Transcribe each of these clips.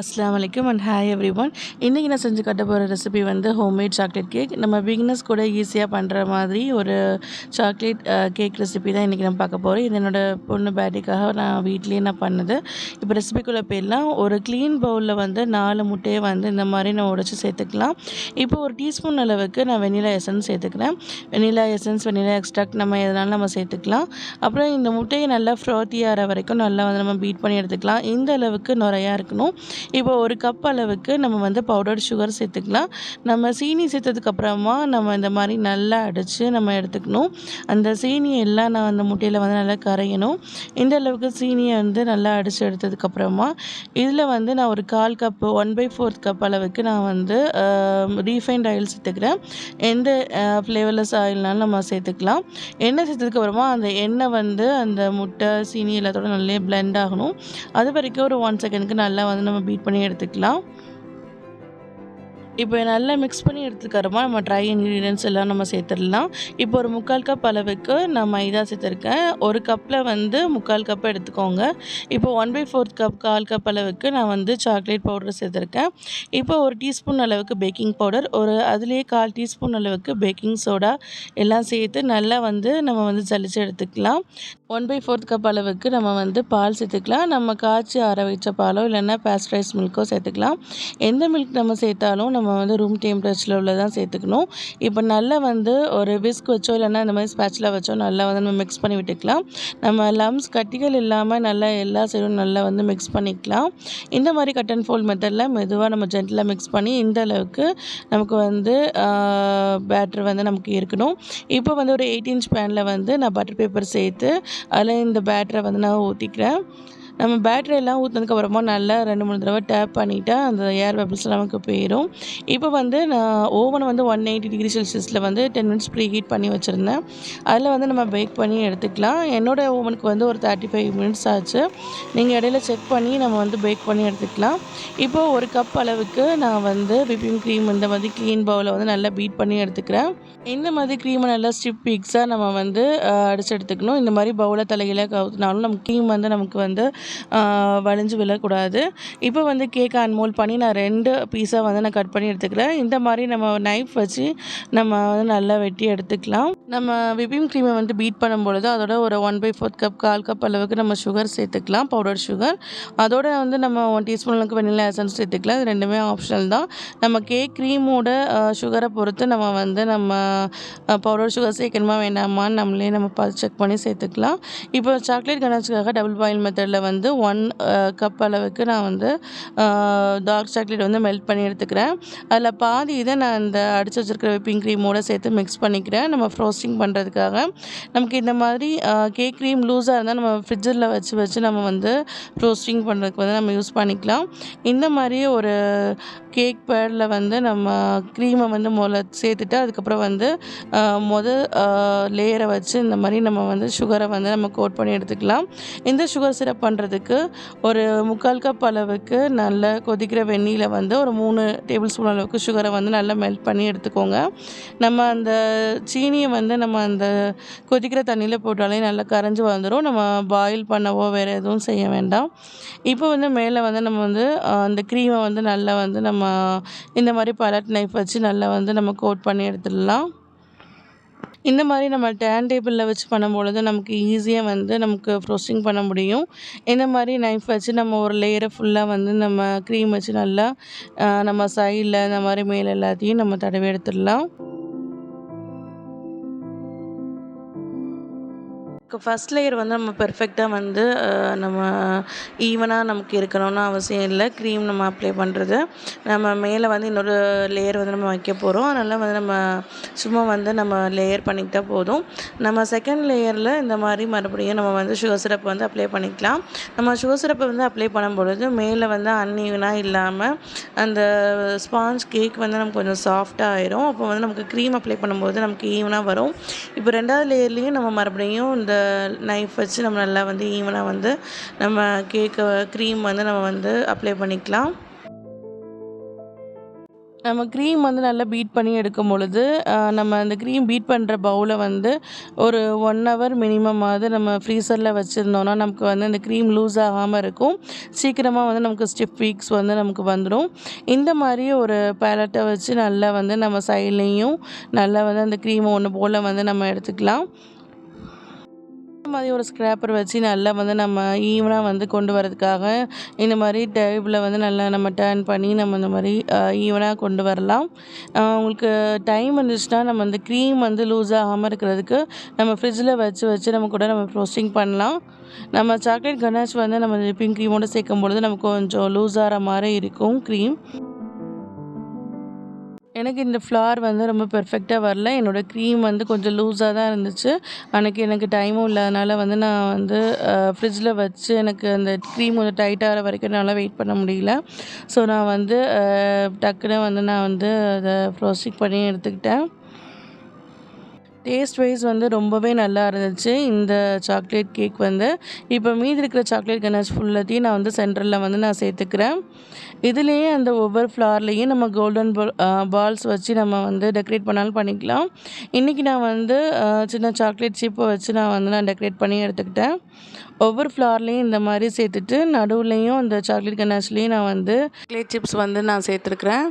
அஸ்ஸலாமு அலைக்கும் and hi every one. இன்றைக்கி நான் செஞ்சு காட்ட போகிற ரெசிபி வந்து ஹோம்மேட் சாக்லேட் கேக். நம்ம பிகினர்ஸ் கூட ஈஸியாக பண்ணுற மாதிரி ஒரு சாக்லேட் கேக் ரெசிபி தான் இன்றைக்கி நம்ம பார்க்க போகிறோம். இது என்னோடய பொண்ணு பேர்த்டேக்காக நான் வீட்லேயே நான் பண்ணது. இப்போ ரெசிபிக்குள்ளே போயிடலாம். ஒரு க்ளீன் பவுலில் வந்து 4 முட்டையை வந்து இந்த மாதிரி நான் உடைச்சி சேர்த்துக்கலாம். இப்போ ஒரு டீஸ்பூன் அளவுக்கு நான் வெனிலா எசன்ஸ் சேர்த்துக்கிறேன். வெனிலா எசன்ஸ், வெனிலா எக்ஸ்ட்ராக்ட் நம்ம எதனாலும் நம்ம சேர்த்துக்கலாம். அப்புறம் இந்த முட்டையை நல்லா ஃப்ராத்தி ஆகிற வரைக்கும் நல்லா வந்து நம்ம பீட் பண்ணி எடுத்துக்கலாம். இந்த அளவுக்கு நிறையா இருக்கணும். இப்போ ஒரு கப் அளவுக்கு நம்ம வந்து பவுடர் சுகர் சேர்த்துக்கலாம். நம்ம சீனி சேர்த்ததுக்கப்புறமா நம்ம இந்த மாதிரி நல்லா அடித்து நம்ம எடுத்துக்கணும். அந்த சீனி எல்லாம் நான் அந்த முட்டையில் வந்து நல்லா கரையணும். இந்த அளவுக்கு சீனியை வந்து நல்லா அடித்து எடுத்ததுக்கப்புறமா இதில் வந்து நான் ஒரு 1/4 கப்பு 1/4 கப் அளவுக்கு நான் வந்து ரீஃபைண்ட் ஆயில் சேர்த்துக்கிறேன். எந்த ஃப்ளேவர்லெஸ் ஆயில்னாலும் நம்ம சேர்த்துக்கலாம். எண்ணெய் சேர்த்ததுக்கப்புறமா அந்த எண்ணெய் வந்து அந்த முட்டை சீனி எல்லாத்தோட நல்லா பிளெண்ட் ஆகணும். அது வரைக்கும் ஒரு 1 செகண்டுக்கு நல்லா வந்து நம்ம பீட் பண்ணி எடுத்துக்கலாம். இப்போ நல்லா மிக்ஸ் பண்ணி எடுத்துக்கிறோமா நம்ம ட்ரை இன்க்ரீடியன்ட்ஸ் எல்லாம் நம்ம சேர்த்துடலாம். இப்போ ஒரு 3/4 கப் அளவுக்கு நான் மைதா சேர்த்துருக்கேன். ஒரு கப்பில் வந்து 3/4 கப் எடுத்துக்கோங்க. இப்போ 1/4 கப் 1/4 கப் அளவுக்கு நான் வந்து சாக்லேட் பவுடர் சேர்த்துருக்கேன். இப்போ ஒரு டீஸ்பூன் அளவுக்கு பேக்கிங் பவுடர், அதுலேயே 1/4 டீஸ்பூன் அளவுக்கு பேக்கிங் சோடா எல்லாம் சேர்த்து நல்லா வந்து நம்ம வந்து ஜலிச்சு எடுத்துக்கலாம். 1/4 கப் அளவுக்கு நம்ம வந்து பால் சேர்த்துக்கலாம். நம்ம காய்ச்சி ஆற வச்ச பாலோ இல்லைன்னா பாஸ்டரைஸ் மில்க்கோ சேர்த்துக்கலாம். எந்த மில்க் நம்ம சேர்த்தாலும் நம்ம வந்து ரூம் டெம்பரேச்சரில் உள்ளதான் சேர்த்துக்கணும். இப்போ நல்லா வந்து ஒரு விஸ்க் வச்சோ இல்லைன்னா இந்த மாதிரி ஸ்பேட்சுலா வச்சோ நல்லா வந்து நம்ம மிக்ஸ் பண்ணி விட்டுக்கலாம். நம்ம லம்ஸ் கட்டிகள் இல்லாமல் நல்லா எல்லா சைடும் நல்லா வந்து மிக்ஸ் பண்ணிக்கலாம். இந்த மாதிரி கட் அண்ட் ஃபோல்ட் மெத்தடில் மெதுவாக நம்ம ஜென்டலாக மிக்ஸ் பண்ணி இந்த அளவுக்கு நமக்கு வந்து பேட்டர் வந்து நமக்கு இருக்கணும். இப்போ வந்து ஒரு 8 இன்ச் பேனில் வந்து நான் பட்டர் பேப்பர் சேர்த்து அதில் இந்த பேட்டரை வந்து நான் ஊற்றிக்கிறேன். நம்ம பேட்டரி எல்லாம் ஊற்றினதுக்கப்புறமா நல்லா 2-3 தடவை டேப் பண்ணிவிட்டா அந்த ஏர் பபிள்ஸ் நமக்கு போயிடும். இப்போ வந்து நான் ஓவனை வந்து 180 டிகிரி செல்சியஸில் வந்து 10 மினிட்ஸ் ப்ரீ ஹீட் பண்ணி வச்சுருந்தேன். அதில் வந்து நம்ம பேக் பண்ணி எடுத்துக்கலாம். என்னோடய ஓவனுக்கு வந்து ஒரு 35 மினிட்ஸ் ஆச்சு. நீங்கள் இடையில செக் பண்ணி நம்ம வந்து பேக் பண்ணி எடுத்துக்கலாம். இப்போது ஒரு கப் அளவுக்கு நான் வந்து விப்பிங் க்ரீம் இந்த மாதிரி க்ளீன் பவுலில் வந்து நல்லா பீட் பண்ணி எடுத்துக்கிறேன். இந்த மாதிரி க்ரீமை நல்லா ஸ்டிப் பீக்ஸாக நம்ம வந்து அடித்து எடுத்துக்கணும். இந்த மாதிரி பவுலை தலையில கவுத்தினாலும் நம்ம க்ரீம் வந்து நமக்கு வந்து வளைஞ்சு விழக்கூடாது. இப்போ வந்து கேக்கை அன்மோல்ட் பண்ணி நான் 2 பீஸாக வந்து நான் கட் பண்ணி எடுத்துக்கிறேன். இந்த மாதிரி நம்ம நைஃப் வச்சு நம்ம வந்து நல்லா வெட்டி எடுத்துக்கலாம். நம்ம விப்பிங் க்ரீமை வந்து பீட் பண்ணும்பொழுது அதோட ஒரு 1/4 கப் 1/4 கப் அளவுக்கு நம்ம சுகர் சேர்த்துக்கலாம், பவுடர் சுகர். அதோட வந்து நம்ம 1 டீஸ்பூன் அளவுக்கு வெனிலா எசன்ஸ் சேர்த்துக்கலாம். இது ரெண்டுமே ஆப்ஷனல் தான். நம்ம கேக் க்ரீமோட சுகரை பொறுத்து நம்ம வந்து நம்ம பவுடர் சுகர் சேர்க்கணுமா வேண்டாமான்னு நம்மளே நம்ம செக் பண்ணி சேர்த்துக்கலாம். இப்போ சாக்லேட் கனாச்சுக்காக டபுள் பாயில் மெத்தடில் வந்து 1 கப் அளவுக்கு நான் வந்து டார்க் சாக்லேட் வந்து மெல்ட் பண்ணி எடுத்துக்கிறேன். அதில் பாதி இதை நான் இந்த அடித்து வச்சுருக்கிற விப்பிங் க்ரீமோடு சேர்த்து மிக்ஸ் பண்ணிக்கிறேன். நம்ம ஃப்ரோஸ்டிங் பண்ணுறதுக்காக நமக்கு இந்த மாதிரி கேக் க்ரீம் லூஸாக இருந்தால் நம்ம ஃப்ரிட்ஜில் வச்சு நம்ம வந்து ஃப்ரோஸ்டிங் பண்ணுறதுக்கு வந்து நம்ம யூஸ் பண்ணிக்கலாம். இந்த மாதிரி ஒரு கேக் பேடில் வந்து நம்ம க்ரீமை வந்து முதல்ல சேர்த்துட்டு அதுக்கப்புறம் வந்து லேயரை வச்சு இந்த மாதிரி நம்ம வந்து சுகரை வந்து நம்ம கோட் பண்ணி எடுத்துக்கலாம். இந்த சுகர் சிரப் பண்ணுறதுக்கு ஒரு 3/4 கப் அளவுக்கு நல்லா கொதிக்கிற வெந்நீரில் வந்து ஒரு 3 டேபிள் ஸ்பூன் அளவுக்கு சுகரை வந்து நல்லா மெல்ட் பண்ணி எடுத்துக்கோங்க. நம்ம அந்த சீனியை வந்து நம்ம அந்த கொதிக்கிற தண்ணியில் போட்டாலே நல்லா கரைஞ்சி வந்துடும். நம்ம பாயில் பண்ணவோ வேறு எதுவும் செய்ய வேண்டாம். இப்போ வந்து மேலே வந்து நம்ம வந்து அந்த க்ரீமை வந்து நல்லா வந்து நம்ம இந்த மாதிரி பலட் நைஃப் வச்சு நல்லா வந்து நம்ம கோட் பண்ணி எடுத்துடலாம். இந்த மாதிரி நம்ம டர்ன் டேபிளில் வச்சு பண்ணும்பொழுது நமக்கு ஈஸியாக வந்து நமக்கு ஃப்ரோஸ்டிங் பண்ண முடியும். இந்த மாதிரி நைஃப் வச்சு நம்ம ஒரு லேயரை ஃபுல்லாக வந்து நம்ம க்ரீம் வச்சு நல்லா நம்ம சைடில் இந்த மாதிரி மேலே எல்லாத்தையும் நம்ம தடவி எடுத்துடலாம். ஃபர்ஸ்ட் லேயர் வந்து நம்ம பெர்ஃபெக்டாக வந்து நம்ம ஈவனாக நமக்கு இருக்கணும்னு அவசியம் இல்லை. க்ரீம் நம்ம அப்ளை பண்ணுறது நம்ம மேலே வந்து இன்னொரு லேயர் வந்து நம்ம வைக்க போகிறோம். அதனால் வந்து நம்ம சும்மா வந்து நம்ம லேயர் பண்ணிக்கிட்டால் போதும். நம்ம செகண்ட் லேயரில் இந்த மாதிரி மறுபடியும் நம்ம வந்து சுகர் சிரப் வந்து அப்ளை பண்ணிக்கலாம். நம்ம சுகர் சிரப்பை வந்து அப்ளை பண்ணும்பொழுது மேலே வந்து அன்ஈவனாக இல்லாமல் அந்த ஸ்பாஞ்ச் கேக் வந்து நமக்கு கொஞ்சம் சாஃப்டாக ஆயிரும். அப்போ வந்து நமக்கு க்ரீம் அப்ளை பண்ணும்போது நமக்கு ஈவனாக வரும். இப்போ 2வது லேயர்லேயும் நம்ம மறுபடியும் இந்த நைஃப் வச்சு நம்ம நல்லா வந்து ஈவனாக வந்து நம்ம க்ரீம் வந்து நம்ம வந்து அப்ளை பண்ணிக்கலாம். நம்ம க்ரீம் வந்து நல்லா பீட் பண்ணி எடுக்கும் பொழுது, நம்ம அந்த க்ரீம் பீட் பண்ணுற பவுல வந்து ஒரு 1 ஹவர் மினிமமாவது நம்ம ஃப்ரீசரில் வச்சுருந்தோம்னா, நமக்கு வந்து அந்த க்ரீம் லூஸ் ஆகாம இருக்கும். சீக்கிரமா வந்து நமக்கு ஸ்டிஃப் பீக்ஸ் வந்து நமக்கு வந்துரும். இந்த மாரி ஒரு பேலட்ட வச்சு நல்லா வந்து நம்ம சைட்லேயும் நல்லா வந்து அந்த க்ரீம ஒன்று போல வந்து நம்ம எடுத்துக்கலாம். இந்த மாதிரி ஒரு ஸ்க்ராப்பர் வச்சு நல்லா வந்து நம்ம ஈவனா வந்து கொண்டு வரதுக்காக, இந்த மாரி டேபிள வந்து நல்லா நம்ம டர்ன் பண்ணி நம்ம இந்த மாரி ஈவனா கொண்டு வரலாம். உங்களுக்கு டைம் இருந்துச்சுன்னா, நம்ம அந்த க்ரீம் வந்து லூஸ் ஆகாம இருக்கிறதுக்கு, நம்ம ஃப்ரிட்ஜில வச்சு வச்சு நம்ம கூட நம்ம ஃப்ரோஸ்டிங் பண்ணலாம். நம்ம சாக்லேட் கனாஷ் வந்து நம்ம விப்பிங் க்ரீமோட சேர்க்கும்பொழுது நமக்கு கொஞ்சம் லூஸ் ஆற மாரி இருக்கும் க்ரீம். எனக்கு இந்த ஃப்ளார் வந்து ரொம்ப பெர்ஃபெக்ட்டா வரல. என்னோட க்ரீம் வந்து கொஞ்சம் லூஸா தான் இருந்துச்சு. அன்னைக்கு எனக்கு டைமும் இல்லாதனால வந்து நான் வந்து ஃப்ரிட்ஜில வச்சு எனக்கு அந்த க்ரீம் கொஞ்சம் டைட் ஆகுற வரைக்கும் என்னால வெயிட் பண்ண முடியல. ஸோ நான் வந்து டக்குனு வந்து நான் வந்து அத ஃப்ரோஸ்டிங் பண்ணி எடுத்துக்கிட்டேன். டேஸ்ட் வைஸ் வந்து ரொம்பவே நல்லா இருந்துச்சு இந்த சாக்லேட் கேக் வந்து. இப்போ மீதி இருக்கிற சாக்லேட் கனாஷ் ஃபுல்லத்தையும் நான் வந்து சென்டரில வந்து நான் சேர்த்துக்கிறேன். இதுலேயே அந்த ஒவ்வொரு ஃப்ளார்லேயும் நம்ம கோல்டன் பால்ஸ் வச்சு நம்ம வந்து டெக்கரேட் பண்ணாலும் பண்ணிக்கலாம். இன்றைக்கி நான் வந்து சின்ன சாக்லேட் சிப்பை வச்சு நான் டெக்கரேட் பண்ணி எடுத்துக்கிட்டேன். ஒவ்வொரு ஃப்ளார்லேயும் இந்த மாதிரி சேர்த்துட்டு நடுவுலையும் அந்த சாக்லேட் கனாஷ்லேயும் நான் வந்து சாக்லேட் சிப்ஸ் வந்து நான் சேர்த்துருக்குறேன்.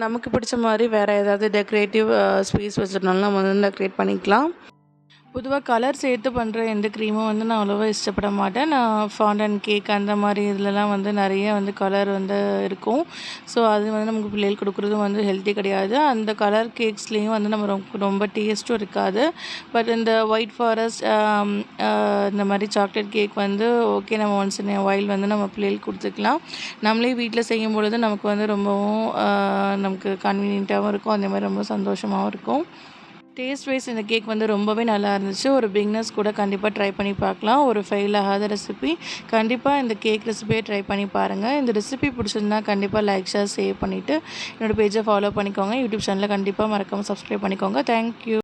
நமக்கு பிடிச்ச மாதிரி வேறு ஏதாவது டெக்கரேட்டிவ் ஸ்வீட்ஸ் வச்சுருந்தாலும் நம்ம வந்து டெக்கரேட் பண்ணிக்கலாம். பொதுவாக கலர் சேர்த்து பண்ணுற எந்த க்ரீமும் வந்து நான் அவ்வளோவா இஷ்டப்பட மாட்டேன். நான் ஃபாண்டன் கேக் அந்த மாதிரி இதுலலாம் வந்து நிறைய வந்து கலர் வந்து இருக்கும். ஸோ அது வந்து நமக்கு பிள்ளைகளுக்கு கொடுக்குறதும் வந்து ஹெல்த்தி கிடையாது. அந்த கலர் கேக்ஸ்லேயும் வந்து நம்ம ரொம்ப டேஸ்ட்டும் இருக்காது. பட் இந்த ஒயிட் ஃபாரஸ்ட் இந்த மாதிரி சாக்லேட் கேக் வந்து ஓகே, நம்ம ஒன்ஸ் இன் எ வைல் வந்து நம்ம பிள்ளைகளுக்கு கொடுத்துக்கலாம். நம்மளே வீட்டில் செய்யும் பொழுது நமக்கு வந்து ரொம்பவும் நமக்கு கன்வீனியன்ட்டாகவும் இருக்கும். அதே மாதிரி ரொம்ப சந்தோஷமாகவும் இருக்கும். டேஸ்ட் வைஸ் இந்த கேக் வந்து ரொம்பவே நல்லா இருந்துச்சு. ஒரு பிகினர்ஸ் கூட கண்டிப்பாக ட்ரை பண்ணி பார்க்கலாம். ஒரு ஃபெயில் ஆகாத ரெசிபி. கண்டிப்பாக இந்த கேக் ரெசிபியை ட்ரை பண்ணி பாருங்கள். இந்த ரெசிபி பிடிச்சிருந்தா கண்டிப்பாக லைக், ஷேர், சேவ் பண்ணிவிட்டு என்னோடய பேஜை ஃபாலோ பண்ணிக்கோங்க. யூடியூப் சேனலை கண்டிப்பாக மறக்காமல் சப்ஸ்கிரைப் பண்ணிக்கோங்க. தேங்க்யூ.